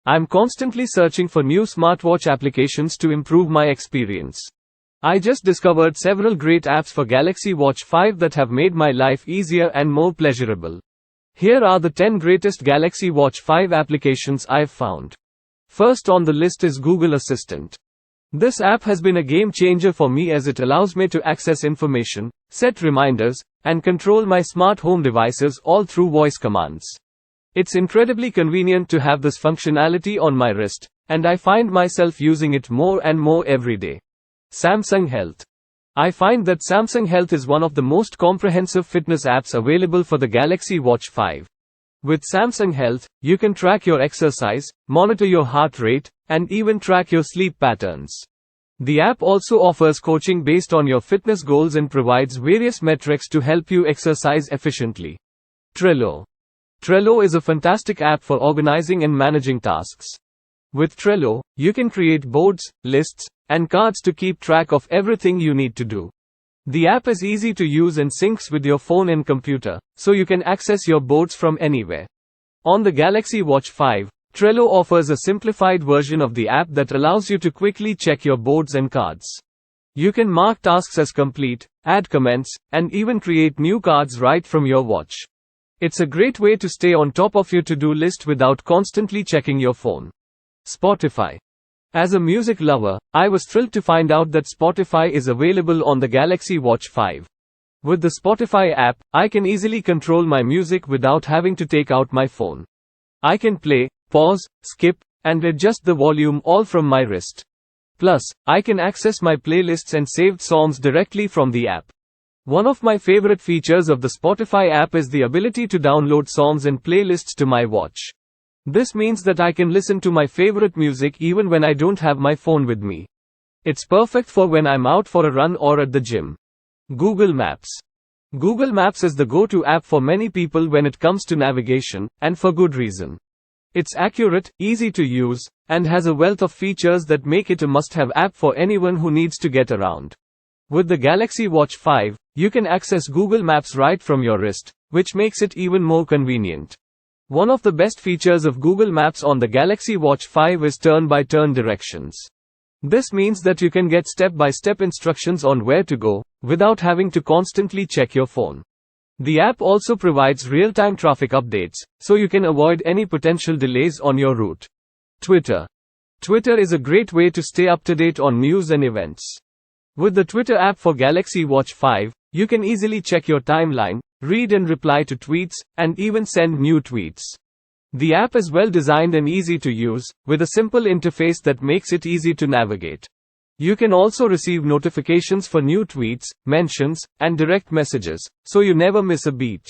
I'm constantly searching for new smartwatch applications to improve my experience. I just discovered several great apps for Galaxy Watch 5 that have made my life easier and more pleasurable. Here are the 10 greatest Galaxy Watch 5 applications I've found. First on the list is Google Assistant. This app has been a game changer for me as it allows me to access information, set reminders, and control my smart home devices all through voice commands. It's incredibly convenient to have this functionality on my wrist, and I find myself using it more and more every day. Samsung Health. I find that Samsung Health is one of the most comprehensive fitness apps available for the Galaxy Watch 5. With Samsung Health, you can track your exercise, monitor your heart rate, and even track your sleep patterns. The app also offers coaching based on your fitness goals and provides various metrics to help you exercise efficiently. Trello. Trello is a fantastic app for organizing and managing tasks. With Trello, you can create boards, lists, and cards to keep track of everything you need to do. The app is easy to use and syncs with your phone and computer, so you can access your boards from anywhere. On the Galaxy Watch 5, Trello offers a simplified version of the app that allows you to quickly check your boards and cards. You can mark tasks as complete, add comments, and even create new cards right from your watch. It's a great way to stay on top of your to-do list without constantly checking your phone. Spotify. As a music lover, I was thrilled to find out that Spotify is available on the Galaxy Watch 5. With the Spotify app, I can easily control my music without having to take out my phone. I can play, pause, skip, and adjust the volume all from my wrist. Plus, I can access my playlists and saved songs directly from the app. One of my favorite features of the Spotify app is the ability to download songs and playlists to my watch. This means that I can listen to my favorite music even when I don't have my phone with me. It's perfect for when I'm out for a run or at the gym. Google Maps. Google Maps is the go-to app for many people when it comes to navigation, and for good reason. It's accurate, easy to use, and has a wealth of features that make it a must-have app for anyone who needs to get around. With the Galaxy Watch 5, you can access Google Maps right from your wrist, which makes it even more convenient. One of the best features of Google Maps on the Galaxy Watch 5 is turn-by-turn directions. This means that you can get step-by-step instructions on where to go, without having to constantly check your phone. The app also provides real-time traffic updates, so you can avoid any potential delays on your route. Twitter. Twitter is a great way to stay up to date on news and events. With the Twitter app for Galaxy Watch 5, you can easily check your timeline, read and reply to tweets, and even send new tweets. The app is well designed and easy to use, with a simple interface that makes it easy to navigate. You can also receive notifications for new tweets, mentions, and direct messages, so you never miss a beat.